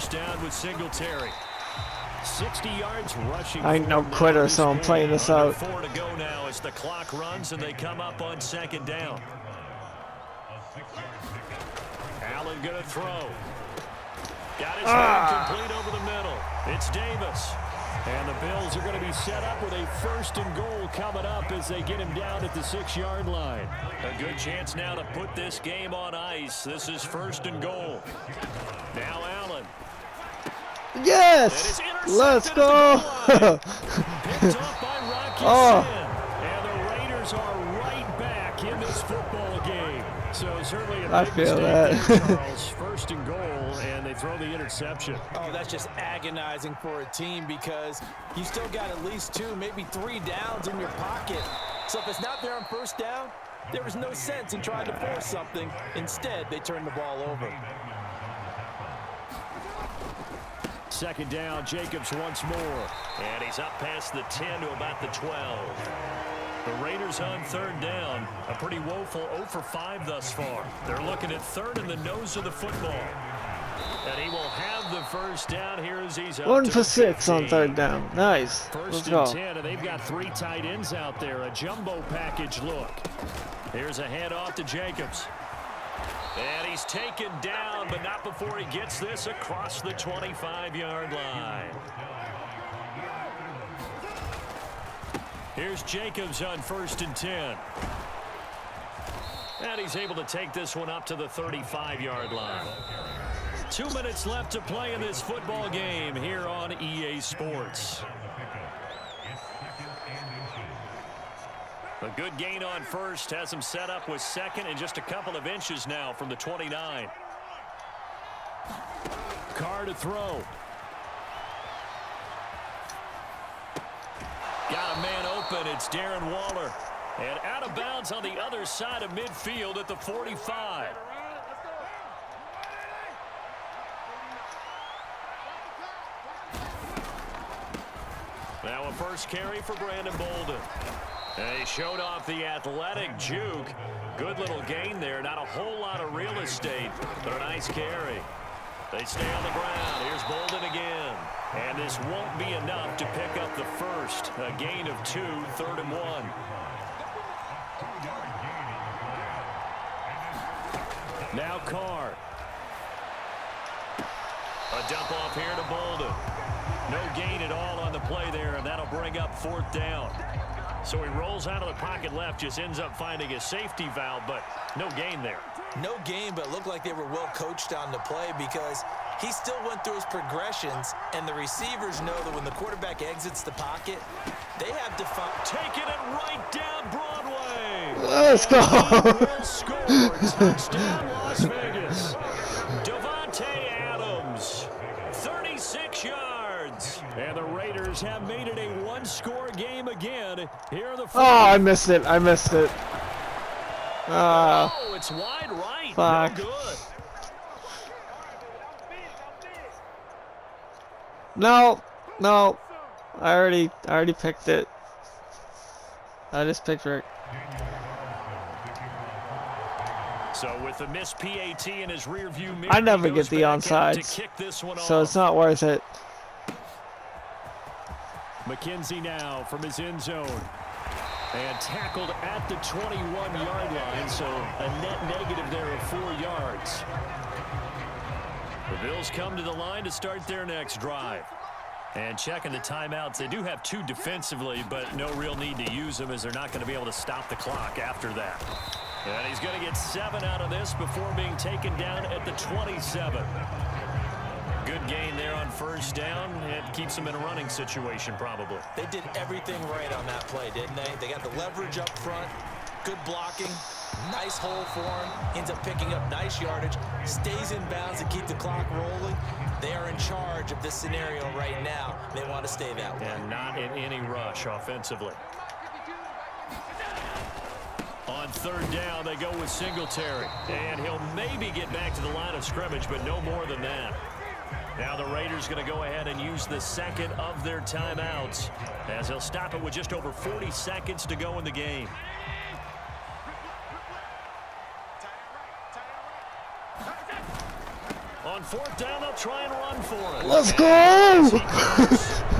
first down with Singletary. 60 yards rushing. I ain't no quitter, so I'm playing this out. 4 to go now as the clock runs and they come up on second down. Allen going to throw. Got his hand complete over the middle. It's Davis. And the Bills are going to be set up with a 1st and goal coming up as they get him down at the 6-yard line. A good chance now to put this game on ice. This is 1st and goal. Now Allen. Yes! Let's go! Picked up by Rocky and the Raiders are right back in this football game. So certainly a big mistake there, Charles. 1st and goal, and they throw the interception. Oh, that's just agonizing for a team because you still got at least 2, maybe 3 downs in your pocket. So if it's not there on 1st down, there is no sense in trying to force something. Instead, they turn the ball over. 2nd down, Jacobs once more. And he's up past the 10 to about the 12. The Raiders on 3rd down. A pretty woeful 0 for 5 thus far. They're looking at 3rd in the nose of the football. And he will have the 1st down here as he's up 1 for 6 on 3rd down. Nice. 1st Let's and go. 10, and they've got 3 tight ends out there. A jumbo package look. Here's a handoff to Jacobs. And he's taken down, but not before he gets this across the 25-yard line. Here's Jacobs on 1st and 10. And he's able to take this one up to the 35-yard line. 2 minutes left to play in this football game here on EA Sports. A good gain on 1st has him set up with 2nd and just a couple of inches now from the 29. Carr to throw. Got a man open. It's Darren Waller. And out of bounds on the other side of midfield at the 45. Now a 1st carry for Brandon Bolden. And he showed off the athletic juke. Good little gain there. Not a whole lot of real estate, but a nice carry. They stay on the ground. Here's Bolden again. And this won't be enough to pick up the 1st. A gain of 2, 3rd and 1. Now Carr. A dump off here to Bolden. No gain at all on the play there, and that'll bring up 4th down. So he rolls out of the pocket left, just ends up finding a safety valve, but no gain there. No gain, but it looked like they were well coached on the play because he still went through his progressions, and the receivers know that when the quarterback exits the pocket, they have to find. Taking it right down Broadway. Let's go. Will score. Touchdown, Las Vegas. Devontae Adams, 36 yards. And the Raiders have made it a 1-score game again. Here are the. Oh, I missed it. I missed it. Oh, it's wide right. Fuck. No good. No, no. I already picked it. I just picked Rick. So with the missed PAT in his rear view mirror, I never he get goes the back out to onside, kick this one so off. it's not worth it. McKenzie now from his end zone. And tackled at the 21-yard line, so a net negative there of 4 yards. The Bills come to the line to start their next drive. And checking the timeouts, they do have 2 defensively, but no real need to use them as they're not going to be able to stop the clock after that. And he's going to get 7 out of this before being taken down at the 27. Good gain there on 1st down. It keeps them in a running situation probably. They did everything right on that play, didn't they? They got the leverage up front, good blocking, nice hole for him, ends up picking up nice yardage, stays in bounds to keep the clock rolling. They are in charge of this scenario right now. They want to stay that way. And not in any rush offensively. On 3rd down, they go with Singletary. And he'll maybe get back to the line of scrimmage, but no more than that. Now the Raiders going to go ahead and use the 2nd of their timeouts as they'll stop it with just over 40 seconds to go in the game. On fourth down, they'll try and run for it. Let's go!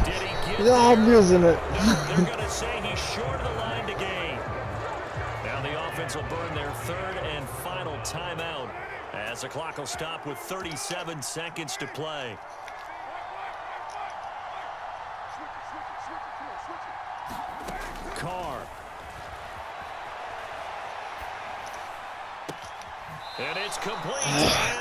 Did he get Yeah, I'm there? using it. No, they're going to say he's short of the line to gain. Now the offense will burn their third and final timeout as the clock will stop with 37 seconds to play. Carr. And it's complete.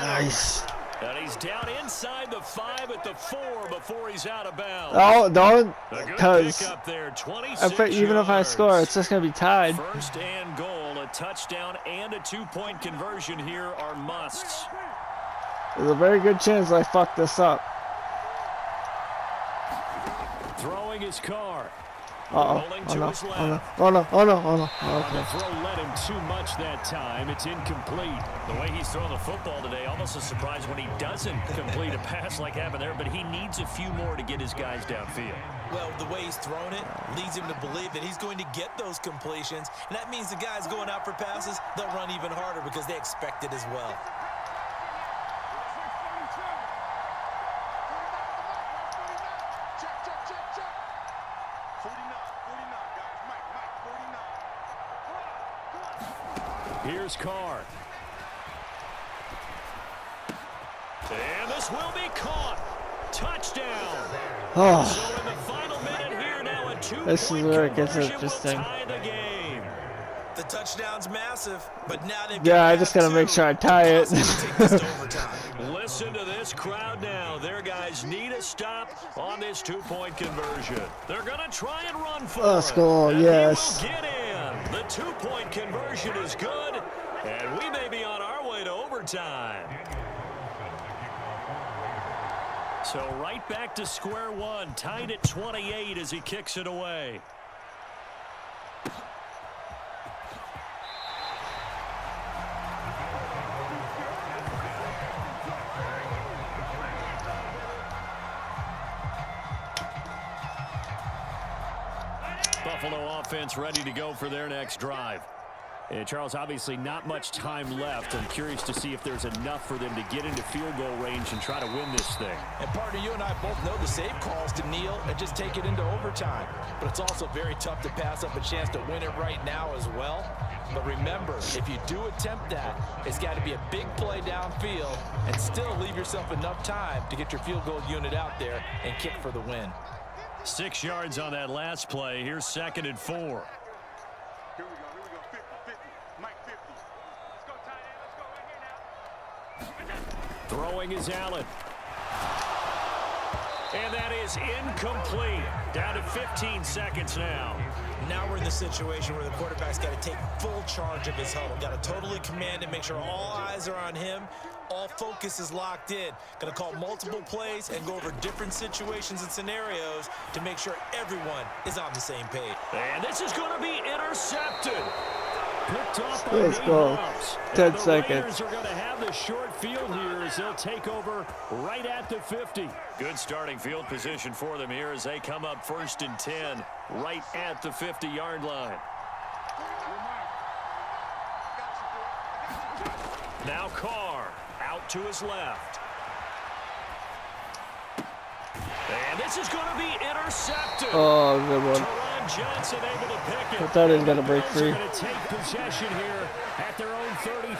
Nice. And he's down inside the 5 at the 4 before he's out of bounds. Oh, don't, A good because pick up there, 26 even if I yards. score, it's just going to be tied. First and goal, a touchdown and a 2-point conversion here are musts. There's a very good chance I fuck this up. Throwing his car. Uh-oh. Rolling Oh to no. his Oh no. left. Oh no. Oh no. Oh no. The Okay. throw led him too much that time. It's incomplete. The way he's throwing the football today, almost a surprise when he doesn't complete a pass like happened there, but he needs a few more to get his guys downfield. Well, the way he's thrown it leads him to believe that he's going to get those completions, and that means the guys going out for passes, they'll run even harder because they expect it as well. Here's Carr. And this will be caught. Touchdown. Oh, So in the final minute here now, a 2-point this is where it gets conversion will interesting. tie the game. The touchdown's massive, but now they've Yeah, got I just gotta make sure I tie it. take this to overtime. Listen to this crowd now. Their guys need a stop on this 2-point conversion. They're going to try and run for Let's it. go, And yes. he will get in. The 2-point conversion is good, and we may be on our way to overtime. So right back to square one, tied at 28 as he kicks it away. Buffalo offense ready to go for their next drive. And Charles, obviously not much time left. I'm curious to see if there's enough for them to get into field goal range and try to win this thing. And partner, you and I both know the save calls to kneel and just take it into overtime. But it's also very tough to pass up a chance to win it right now as well. But remember, if you do attempt that, it's got to be a big play downfield and still leave yourself enough time to get your field goal unit out there and kick for the win. 6 yards on that last play. Here's 2nd and 4. Throwing is Allen. And that is incomplete. Down to 15 seconds now. Now we're in the situation where the quarterback's got to take full charge of his huddle. Got to totally command it, make sure all eyes are on him. All focus is locked in. Going to call multiple plays and go over different situations and scenarios to make sure everyone is on the same page. And this is going to be intercepted. Picked off by Let's Nate go. Hobbs. 10 And the seconds. Raiders are going to have the short field here as they'll take over right at the 50. Good starting field position for them here as they come up 1st and 10 right at the 50-yard line. Now Carr out to his left. And this is going to be intercepted. Oh, good one. Teron Johnson able to pick it. I thought he was gonna break The Bills free. are going to take possession here at their own 33.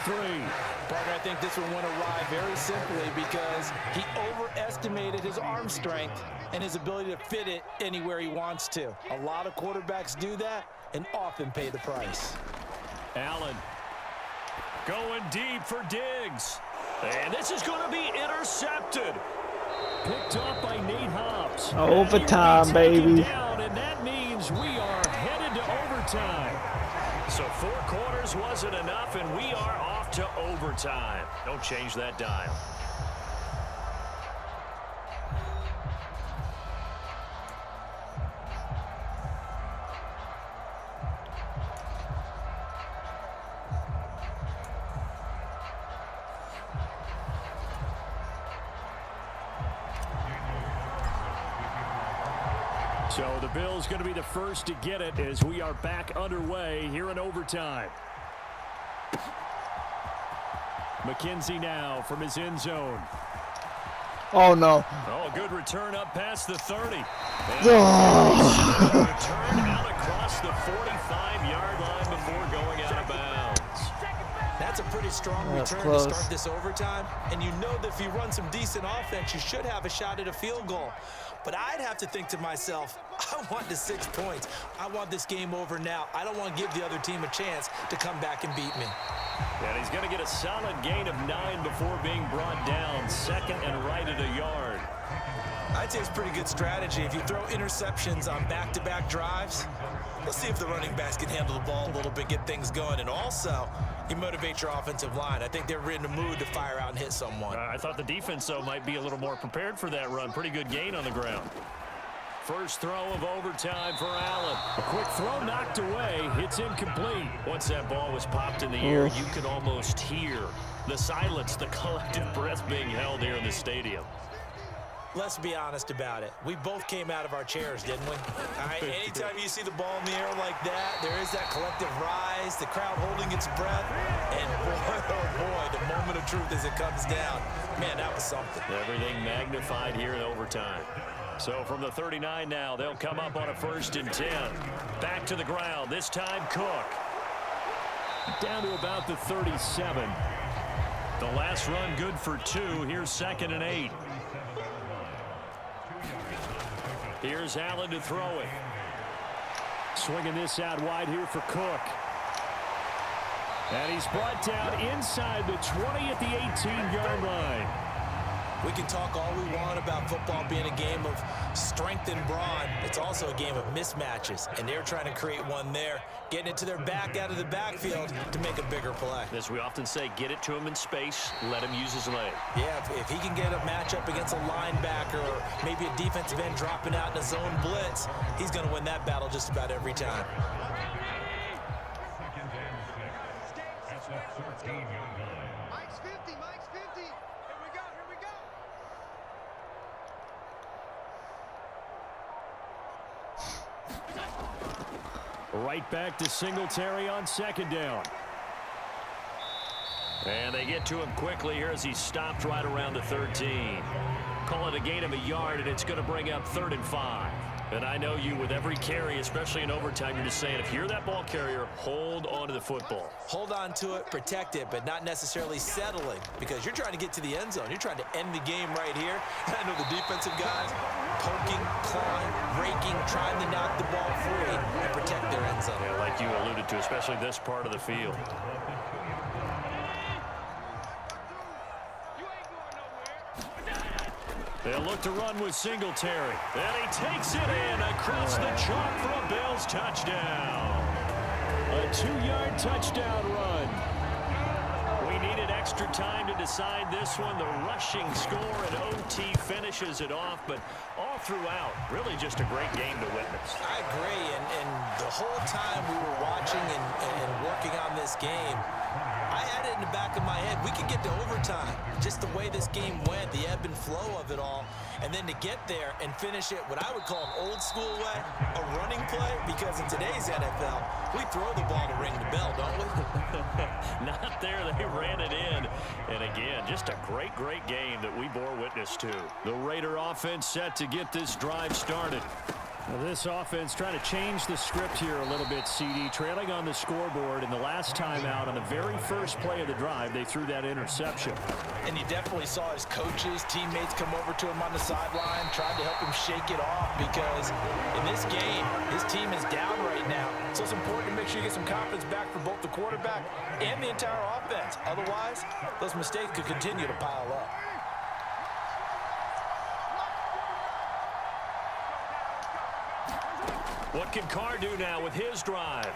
Partner, I think this one went awry very simply because he overestimated his arm strength and his ability to fit it anywhere he wants to. A lot of quarterbacks do that and often pay the price. Allen going deep for Diggs. And this is going to be intercepted. Picked off by Nate Hobbs. Overtime, And he will be taken baby. down, and that means we are headed to overtime. So 4 quarters wasn't enough, and we are off to overtime. Don't change that dial. So the Bills going to be the first to get it as we are back underway here in overtime. McKenzie now from his end zone. Oh no. Oh, good return up past the 30. Oh. Return out across the 45-yard line before going out of bounds. That's a pretty strong That's return close. to start this overtime. And you know that if you run some decent offense, you should have a shot at a field goal. But I'd have to think to myself, I want the 6 points. I want this game over now. I don't want to give the other team a chance to come back and beat me. And he's going to get a solid gain of 9 before being brought down. Second and right at a yard. I'd say it's pretty good strategy. If you throw interceptions on back-to-back drives, let's see if the running backs can handle the ball a little bit, get things going. And also, you motivate your offensive line. I think they're in the mood to fire out and hit someone. I thought the defense, though, might be a little more prepared for that run. Pretty good gain on the ground. First throw of overtime for Allen. A quick throw knocked away. It's incomplete. Once that ball was popped in the air, you could almost hear the silence, the collective breath being held here in the stadium. Let's be honest about it. We both came out of our chairs, didn't we? All right, anytime you see the ball in the air like that, there is that collective rise, the crowd holding its breath, and boy, oh boy, the moment of truth as it comes down. Man, that was something. Everything magnified here in overtime. So from the 39 now, they'll come up on a 1st and 10. Back to the ground, this time Cook. Down to about the 37. The last run good for 2. Here's 2nd and 8. Here's Allen to throw it. Swinging this out wide here for Cook. And he's brought down inside the 20 at the 18-yard line. We can talk all we want about football being a game of strength and brawn. It's also a game of mismatches, and they're trying to create one there, getting it to their back out of the backfield to make a bigger play. As we often say, get it to him in space, let him use his leg. Yeah, if he can get a matchup against a linebacker or maybe a defensive end dropping out in a zone blitz, he's going to win that battle just about every time. Mike's 50, Mike's 50. Here we go, here we go. Right back to Singletary on 2nd down. And they get to him quickly here as he stopped right around the 13. Call it a gain of a yard, and it's going to bring up 3rd and 5. And I know you, with every carry, especially in overtime, you're just saying, if you're that ball carrier, hold on to the football. Hold on to it, protect it, but not necessarily settling, because you're trying to get to the end zone. You're trying to end the game right here. I know the defensive guys poking, clawing, raking, trying to knock the ball free and protect their end zone. Yeah, like you alluded to, especially this part of the field. They'll look to run with Singletary. And he takes it in across the chalk for a Bills touchdown. A 2-yard touchdown run. We needed extra time to decide this one. The rushing score and OT finishes it off, but all throughout, really just a great game to witness. I agree, and the whole time we were watching and working on this game, I had it in the back of my head. We could get to overtime. Just the way this game went, the ebb and flow of it all. And then to get there and finish it what I would call an old school way, a running play, because in today's NFL, we throw the ball to ring the bell, don't we? Not there. They ran it in. And again, just a great, great game that we bore witness to. The Raider offense set to get this drive started. Now this offense trying to change the script here a little bit, CD. Trailing on the scoreboard, and the last time out on the very first play of the drive, they threw that interception. And you definitely saw his coaches, teammates come over to him on the sideline, tried to help him shake it off, because in this game, his team is down right now. So it's important to make sure you get some confidence back for both the quarterback and the entire offense. Otherwise, those mistakes could continue to pile up. What can Carr do now with his drive?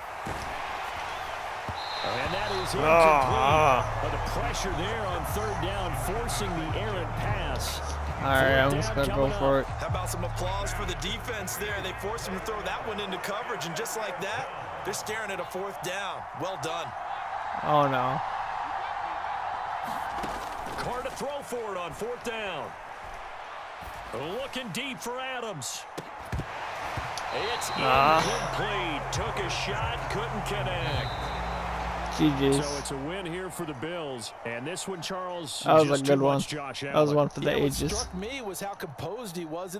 And that is incomplete. But the pressure there on 3rd down, forcing the errant pass. All right, I'm just going to go for it. How about some applause for the defense there? They forced him to throw that one into coverage, and just like that, they're staring at a 4th down. Well done. Oh, no. Carr to throw for it on 4th down. Looking deep for Adams. It's incomplete. Took a shot, couldn't connect. GG's. So it's a win here for the Bills, and this one, Charles, That was just a good too one. much Josh That was Allen. one for the What ages. struck me was how composed he was in the